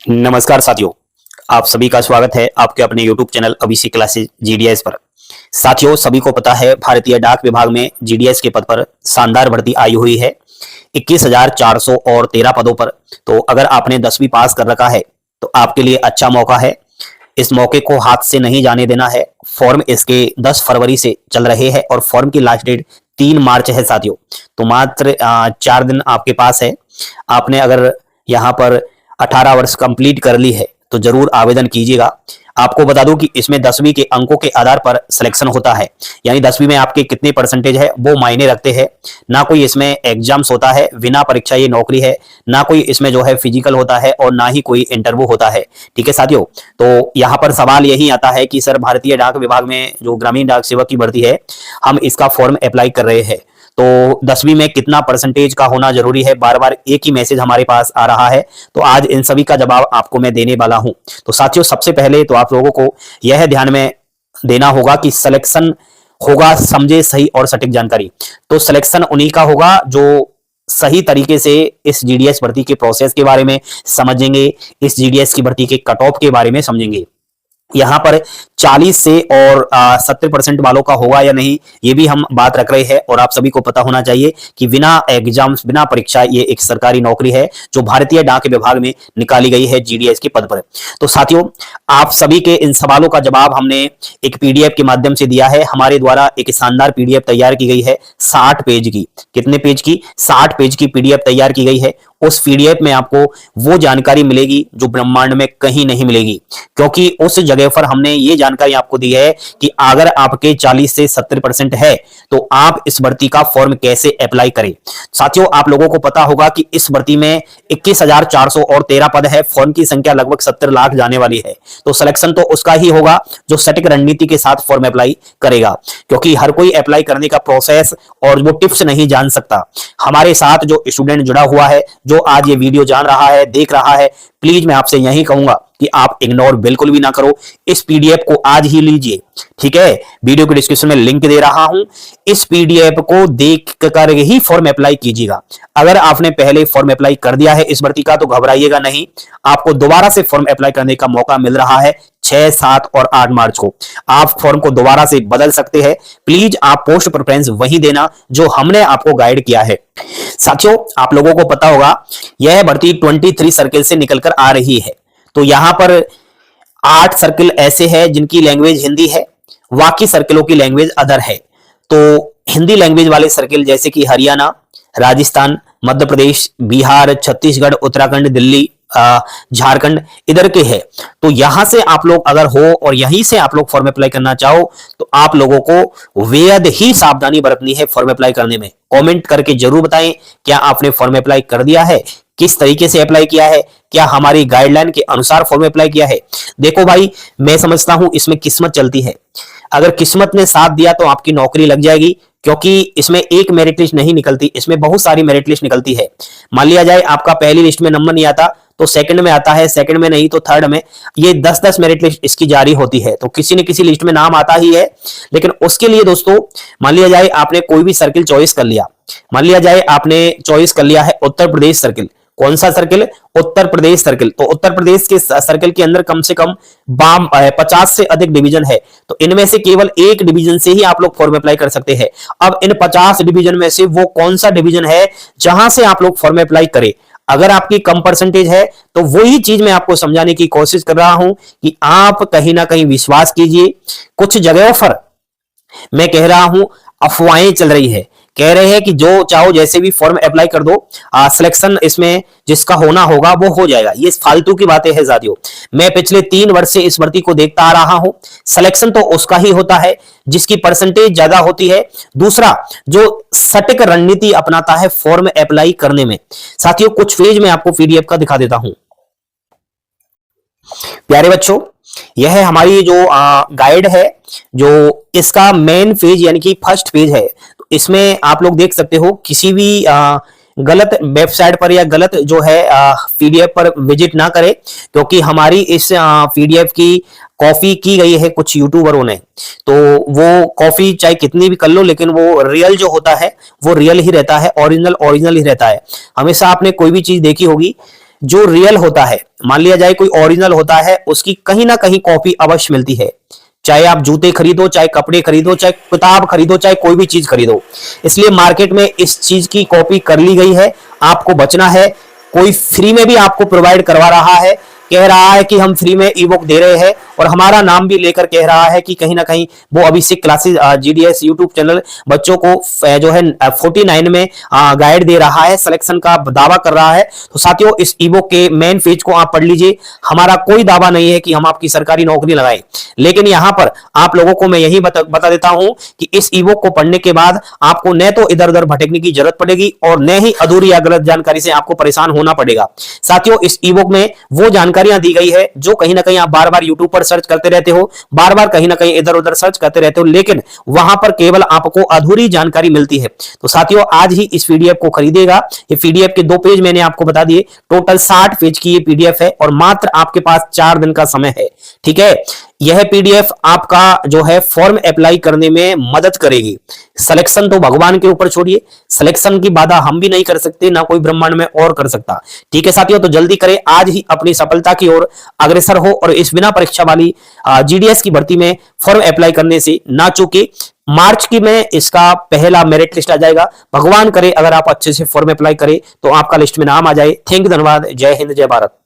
नमस्कार साथियों, आप सभी का स्वागत है आपके अपने YouTube चैनल अभिषेक क्लासेस जीडीएस पर। साथियों, सभी को पता है भारतीय डाक विभाग में जीडीएस के पद पर शानदार भर्ती आई हुई है 21,413 पदों पर। तो अगर आपने 10वीं पास कर रखा है तो आपके लिए अच्छा मौका है। इस मौके को हाथ से नहीं जाने देना है। फॉर्म इसके 10 फरवरी से चल रहे हैं और फॉर्म की लास्ट डेट 3 मार्च है साथियों। तो मात्र 4 दिन आपके पास है। आपने अगर यहाँ पर 18 वर्ष कंप्लीट कर ली है तो जरूर आवेदन कीजिएगा। आपको बता दूं कि इसमें 10वीं के अंकों के आधार पर सिलेक्शन होता है, यानी 10वीं में आपके कितने परसेंटेज है वो मायने रखते हैं। ना कोई इसमें एग्जाम्स होता है, बिना परीक्षा ये नौकरी है। ना कोई इसमें जो है फिजिकल होता है और ना ही कोई इंटरव्यू होता है। ठीक है साथियों, तो यहाँ पर सवाल यही आता है कि सर भारतीय डाक विभाग में जो ग्रामीण डाक सेवक की भर्ती है, हम इसका फॉर्म अप्लाई कर रहे हैं तो 10वीं में कितना परसेंटेज का होना जरूरी है। बार बार एक ही मैसेज हमारे पास आ रहा है, तो आज इन सभी का जवाब आपको मैं देने वाला हूं। तो साथियों, सबसे पहले तो आप लोगों को यह ध्यान में देना होगा कि सिलेक्शन होगा समझे सही और सटीक जानकारी। तो सिलेक्शन उन्हीं का होगा जो सही तरीके से इस जीडीएस भर्ती के प्रोसेस के बारे में समझेंगे, इस जीडीएस की भर्ती के कट ऑफ के बारे में समझेंगे। यहाँ पर 40 से और 70% वालों का होगा या नहीं, ये भी हम बात रख रहे हैं। और आप सभी को पता होना चाहिए कि बिना एग्जाम्स, बिना परीक्षा, ये एक सरकारी नौकरी है जो भारतीय डाक विभाग में निकाली गई है जीडीएस के पद पर। तो साथियों, आप सभी के इन सवालों का जवाब हमने एक पीडीएफ के माध्यम से दिया है। हमारे द्वारा एक शानदार पीडीएफ तैयार की गई है 60 पेज की। कितने पेज की? 60 पेज की पीडीएफ तैयार की गई है। उस पीडीएफ में आपको वो जानकारी मिलेगी जो ब्रह्मांड में कहीं नहीं मिलेगी, क्योंकि उस जगह पर हमने ये जानकारी आपको दी है कि अगर आपके 40 से 70% है तो आप इस भर्ती का फॉर्म कैसे अप्लाई करें। साथियों, आप लोगों को पता होगा कि इस भर्ती में 21,413 पद है। फॉर्म की संख्या लगभग 70 लाख जाने वाली है। तो सिलेक्शन तो उसका ही होगा जो सटीक रणनीति के साथ फॉर्म अप्लाई करेगा, क्योंकि हर कोई अप्लाई करने का प्रोसेस और वो टिप्स नहीं जान सकता। हमारे साथ जो स्टूडेंट जुड़ा हुआ है, जो आज ये वीडियो जान रहा है, देख रहा है, प्लीज मैं आपसे यही कहूंगा कि आप इग्नोर बिल्कुल भी ना करो। इस पीडीएफ को आज ही लीजिए। ठीक है, वीडियो के डिस्क्रिप्शन में लिंक दे रहा हूं, इस पीडीएफ को देख कर ही फॉर्म अप्लाई कीजिएगा। अगर आपने पहले फॉर्म अप्लाई कर दिया है इस भर्ती का तो घबराइएगा नहीं, आपको दोबारा से फॉर्म अप्लाई करने का मौका मिल रहा है 6, 7 और 8 मार्च को। आप फॉर्म को दोबारा से बदल सकते हैं। प्लीज आप पोस्ट प्रेफरेंस वही देना जो हमने आपको गाइड किया है। साथियों, आप लोगों को पता होगा यह भर्ती 23 सर्किल से निकलकर आ रही है। तो यहां पर 8 सर्किल ऐसे हैं जिनकी लैंग्वेज हिंदी है, बाकी सर्किलों की लैंग्वेज अदर है। तो हिंदी लैंग्वेज वाले सर्किल जैसे कि हरियाणा, राजस्थान, मध्य प्रदेश, बिहार, छत्तीसगढ़, उत्तराखंड, दिल्ली, झारखंड इधर के हैं। तो यहां से आप लोग अगर हो और यहीं से आप लोग फॉर्म अप्लाई करना चाहो तो आप लोगों को बेहद ही सावधानी बरतनी है फॉर्म अप्लाई करने में। कमेंट करके जरूर बताएं क्या आपने फॉर्म अप्लाई कर दिया है, किस तरीके से अप्लाई किया है, क्या हमारी गाइडलाइन के अनुसार फॉर्म अप्लाई किया है। देखो भाई, मैं समझता हूं इसमें किस्मत चलती है। अगर किस्मत ने साथ दिया तो आपकी नौकरी लग जाएगी, क्योंकि इसमें एक मेरिट लिस्ट नहीं निकलती, इसमें बहुत सारी मेरिट लिस्ट निकलती है। मान लिया जाए आपका पहली लिस्ट में नंबर नहीं आता तो सेकंड में आता है, सेकंड में नहीं तो थर्ड में। ये 10-10 मेरिट लिस्ट इसकी जारी होती है, तो किसी न किसी लिस्ट में नाम आता ही है। लेकिन उसके लिए दोस्तों, मान लिया जाए आपने कोई भी सर्किल चॉइस कर लिया। मान लिया जाए आपने चॉइस कर लिया है उत्तर प्रदेश सर्किल। कौन सा सर्किल? उत्तर प्रदेश सर्किल। तो उत्तर प्रदेश के सर्किल के अंदर कम से कम 50 से अधिक डिवीजन है। तो इनमें से केवल एक डिवीजन से ही आप लोग फॉर्म अप्लाई कर सकते हैं। अब इन 50 डिवीजन में से वो कौन सा डिवीजन है जहां से आप लोग फॉर्म अप्लाई करें। अगर आपकी कम परसेंटेज है तो वही चीज मैं आपको समझाने की कोशिश कर रहा हूं कि आप कहीं ना कहीं विश्वास कीजिए। कुछ जगहों पर मैं कह रहा हूं अफवाहें चल रही है, कह रहे हैं कि जो चाहो जैसे भी फॉर्म अप्लाई कर दो, सिलेक्शन इसमें जिसका होना होगा वो हो जाएगा। ये फालतू की बातें हैं साथियों। मैं पिछले 3 वर्ष से इस भर्ती को देखता आ रहा हूं। सिलेक्शन तो उसका ही होता है जिसकी परसेंटेज ज्यादा होती है, दूसरा जो सटीक रणनीति अपनाता है फॉर्म अप्लाई करने में। साथियों, कुछ पेज मैं आपको पीडीएफ का दिखा देता हूं। प्यारे बच्चों, यह हमारी जो गाइड है, जो इसका मेन पेज यानी कि फर्स्ट पेज है। तो इसमें आप लोग देख सकते हो, किसी भी गलत वेबसाइट पर या गलत जो है पीडीएफ पर विजिट ना करें, क्योंकि हमारी इस पीडीएफ की कॉपी की गई है कुछ यूट्यूबरों ने। तो वो कॉपी चाहे कितनी भी कर लो, लेकिन वो रियल जो होता है वो रियल ही रहता है, ओरिजिनल ओरिजिनल ही रहता है। हमेशा आपने कोई भी चीज देखी होगी, जो रियल होता है, मान लिया जाए कोई ओरिजिनल होता है, उसकी कहीं ना कहीं कॉपी अवश्य मिलती है। चाहे आप जूते खरीदो, चाहे कपड़े खरीदो, चाहे किताब खरीदो, चाहे कोई भी चीज खरीदो। इसलिए मार्केट में इस चीज की कॉपी कर ली गई है, आपको बचना है। कोई फ्री में भी आपको प्रोवाइड करवा रहा है, कह रहा है कि हम फ्री में ई बुक दे रहे हैं, और हमारा नाम भी लेकर कह रहा है कि कहीं ना कहीं वो अभिषेक क्लासेस जीडीएस यूट्यूब चैनल बच्चों को जो है 49 में गाइड दे रहा है, सिलेक्शन का दावा कर रहा है। तो साथियों, इस ई बुक के मेन पेज को आप पढ़ लीजिए। हमारा कोई दावा नहीं है कि हम आपकी सरकारी नौकरी लगाएं, लेकिन यहां पर आप लोगों को मैं यही बता देता हूं कि इस ई बुक को पढ़ने के बाद आपको न तो इधर उधर भटकने की जरूरत पड़ेगी, और न ही अधूरी या गलत जानकारी से आपको परेशान होना पड़ेगा। साथियों, इस ई बुक में वो जानकारियां दी गई है जो कहीं ना कहीं आप बार बार यूट्यूब पर सर्च करते रहते हो, बार बार कहीं ना कहीं इधर उधर सर्च करते रहते हो, लेकिन वहां पर केवल आपको अधूरी जानकारी मिलती है। तो साथियों, आज ही इस पीडीएफ को खरीदेगा। ये पीडीएफ के 2 पेज मैंने आपको बता दिए, टोटल 60 पेज की ये पीडीएफ है, और मात्र आपके पास 4 दिन का समय है। ठीक है, यह पीडीएफ आपका जो है फॉर्म अप्लाई करने में मदद करेगी। सिलेक्शन तो भगवान के ऊपर छोड़िए, सिलेक्शन की बाधा हम भी नहीं कर सकते, ना कोई ब्रह्मांड में और कर सकता। ठीक है साथियों, तो जल्दी करें, आज ही अपनी सफलता की ओर अग्रसर हो, और इस बिना परीक्षा वाली जीडीएस की भर्ती में फॉर्म अप्लाई करने से ना चूके। मार्च की में इसका पहला मेरिट लिस्ट आ जाएगा। भगवान करे अगर आप अच्छे से फॉर्म अप्लाई करें तो आपका लिस्ट में नाम आ जाए। थैंक यू, धन्यवाद, जय हिंद, जय भारत।